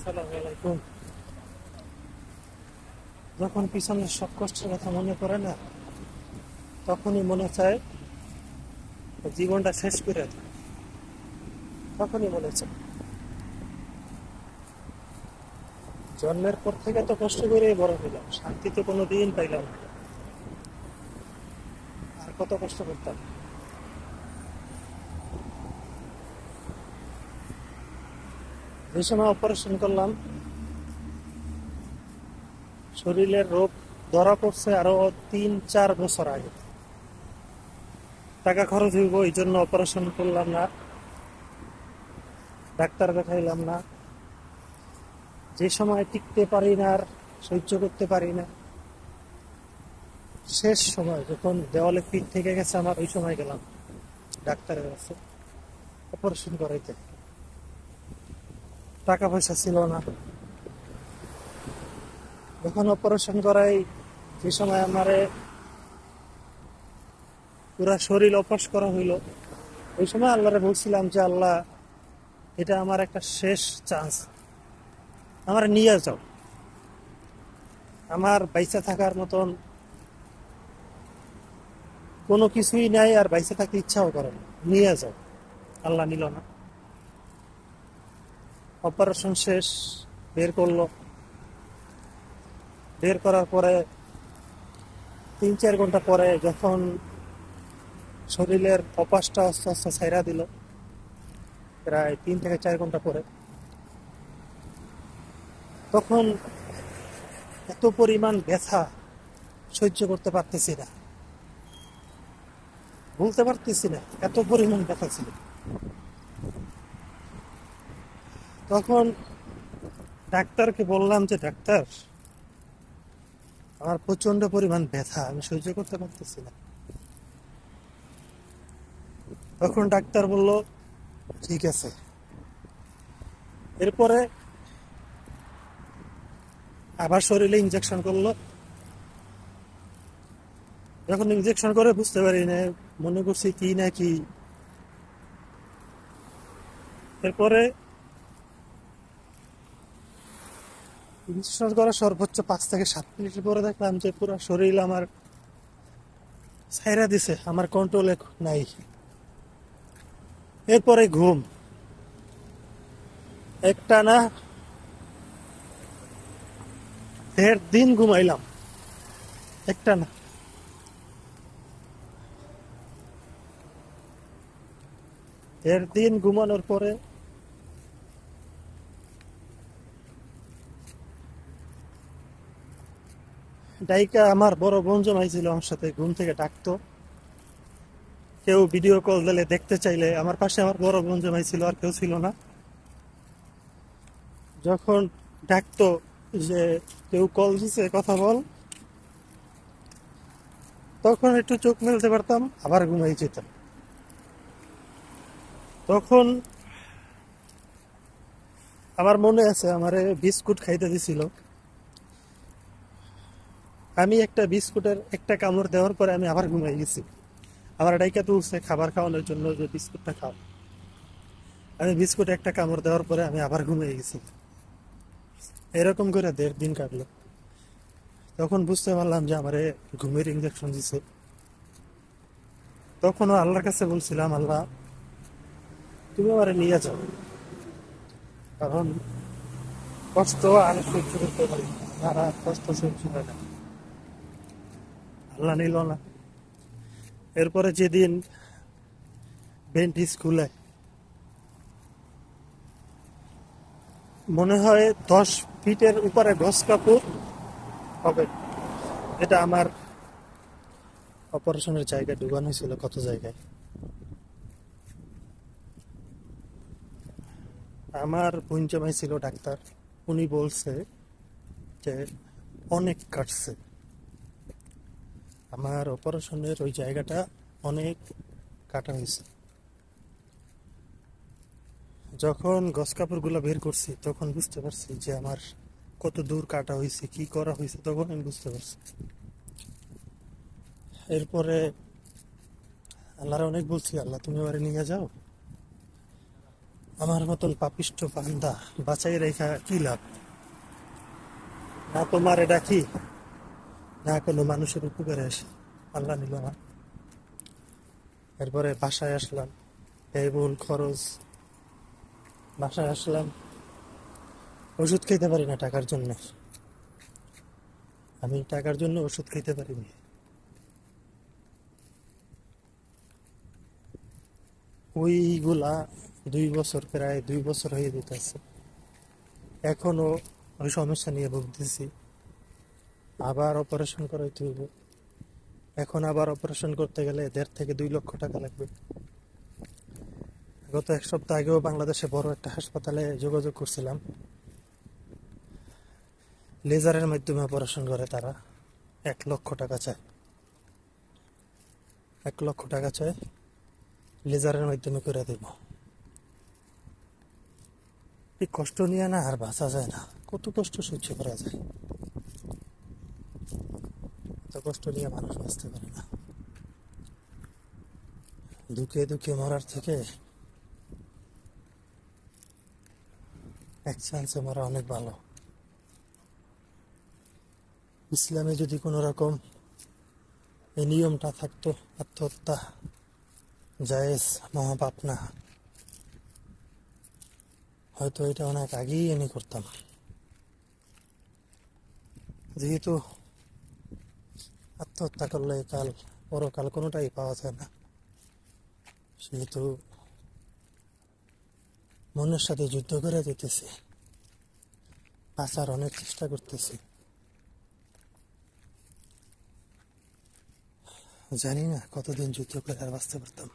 আসসালামু আলাইকুম। যখন পিছনের সব কষ্টের কথা মনে পড়ে না, তখনই মনে চায় জীবনটা শেষ করে দিই। তখনই মনে চায় জন্মের পর থেকে তো কষ্ট করেই বড় হইলাম, শান্তি তো কোনো দিন পাইলাম না। আর কত কষ্ট করতাম। যে সময় অপারেশন করলাম, শরীরের রোগ ধরা পড়ছে আরো 3-4 বছর আগে। টাকা খরচ হইব, এই জন্য অপারেশন করলাম না, ডাক্তার দেখাইলাম না। যে সময় টিকতে পারি না, আর সহ্য করতে পারি না, শেষ সময় যখন দেওয়ালে পিঠ থেকে গেছে আমার, ওই সময় গেলাম ডাক্তারের কাছে অপারেশন করাইতে। টাকা পয়সা ছিল না। যখন অপারেশন করাই, যে সময় আমারে পুরা শরীর অপাস করা হইলো, ওই সময় আল্লাহরে বলছিলাম যে আল্লাহ, এটা আমার একটা শেষ চান্স, আমার নিয়ে যাও। আমার বাইসা থাকার মতন কোনো কিছুই নাই, আর বাইসা থাকতে ইচ্ছাও করে না, নিয়ে যাও। আল্লাহ নিল না। অপারেশন শেষ, বের করলো। বের করার পরে 3-4 ঘন্টা পরে যখন শরীরের অপাসটা আস্তে আস্তে ছাইরা দিল, প্রায় 3 থেকে 4 ঘন্টা পরে, তখন এত পরিমাণ ব্যথা সহ্য করতে পারতেছি না, বলতে পারতেছি না, এত পরিমাণ ব্যথা ছিল। তখন ডাক্তারকে বললাম যে ডাক্তার, আমার প্রচন্ড পরিমাণ ব্যথা, আমি সহ্য করতে পারতেছি না। তখন ডাক্তার বলল ঠিক আছে। এরপরে আবার শরীরে ইনজেকশন করলো। যখন ইনজেকশন করে বুঝতে পারি না, মনে করছি কি না কি। এরপরে ইনজেকশন করা সর্বোচ্চ 5 থেকে 7 মিনিটের পরে দেখলাম যে পুরো শরীর আমার ছাইরা দিছে, আমার কন্ট্রোলে নাই। এরপরে ঘুম, একটা না 1.5 দিন ঘুমাইলাম, একটা না। 1.5 দিন ঘুমানোর পরে ডাইকা আমার বড় বোন জমাইছিল আমার সাথে, ঘুম থেকে ডাকতো। কেউ ভিডিও কল দিলে দেখতে চাইলে, আমার পাশে আমার বড় বোন জমাইছিল, আর কেউ ছিল না। যখন ডাকতো যে কেউ কল দিছে কথা বল, তখন একটু চোখ মেলতে পারতাম, আবার ঘুমাই যেতাম। তখন আমার মনে আছে আমারে বিস্কুট খাইতে দিছিল। আমি একটা বিস্কুটের একটা কামড় দেওয়ার পরে আমি আবার ঘুমাই গেছি। আমার ডাইকা তুলছে খাবার খাওয়ানোর জন্য যে বিস্কুটটা খাও। আমি বিস্কুট একটা কামড় দেওয়ার পরে আমি আবার ঘুমিয়ে গেছি। এরকম করে 1.5 দিন কাটলো। তখন বুঝতে পারলাম যে আমারে ঘুমের ইঞ্জেকশন দিছে। তখনও আল্লাহর কাছে বলছিলাম, আল্লাহ তুমি আমারে নিয়ে যাও, কারণ কষ্ট আর সহ্য করতে পারি না, আমার আর কষ্ট সহ্য হয় না। আল্লাহ নিল না। এরপরে যেদিন বেন্টি স্কুলে, মনে হয় 10 ফিটের উপরে গস কাপড় হবে, এটা আমার অপারেশনের জায়গায় ডুবানো হয়েছিল, কত জায়গায়। আমার বোন জামাই ছিল ডাক্তার, উনি বলছে যে অনেক কাটছে, আমার অপারেশনের ওই জায়গাটা অনেক কাটা হয়েছে। যখন গস কাপড়গুলো বের করছি, তখন বুঝতে পারছি যে আমার কত দূর কাটা হয়েছে, কি করা হয়েছে, তখন আমি বুঝতে পারছি। এরপরে আল্লাহর অনেক বলছি, আল্লাহ তুমি আমারে নিয়ে যাও, আমার মতন পাপিষ্ঠ বান্দা বাঁচাই রেখা কি লাভ? না তোমার এটা কি, না কোনো মানুষের উপকারে আসে, আল্লাহ নিল না। এরপরে বাসায় আসলাম, ব্যয়বহুল খরচ। বাসায় আসলাম, ওষুধ খেতে পারি না টাকার জন্য। আমি টাকার জন্য ওষুধ খেতে পারিনি। ওইগুলা 2 বছর, প্রায় 2 বছর হয়ে যেতেছে, এখনো ওই সমস্যা নিয়ে ভুগতেছি। আবার অপারেশন করাইতে হইব। এখন আবার অপারেশন করতে গেলে 1.5 থেকে 2 লক্ষ টাকা লাগবে। গত 1 সপ্তাহ আগেও বাংলাদেশে বড় একটা হাসপাতালে যোগাযোগ করছিলাম, লেজারের মাধ্যমে অপারেশন করে তারা। 1 লক্ষ টাকা চায়, 1 লক্ষ টাকা চায়, লেজারের মাধ্যমে করে দেব। এই কষ্ট নিয়ে না আর বাঁচা যায় না। কত কষ্ট সহ্য করা যায়? এত কষ্ট নিয়ে মানুষ বাঁচতে পারে না। দুঃখে দুঃখে মরার থেকে এক চান্সে মরা অনেক ভালো। ইসলামে যদি কোনো রকম এই নিয়মটা থাকতো, আত্মহত্যা জায়েজ, মহাপাপ না, হয়তো এটা অনেক আগেই আমি করতাম। যেহেতু আত্মহত্যা করলে কাল পরকাল কোনোটাই পাওয়া যায় না, সেহেতু মনের সাথে যুদ্ধ করে যেতেছি, বাঁচার অনেক চেষ্টা করতেছি। জানি না কতদিন যুদ্ধ করে আর বাঁচতে পারতাম।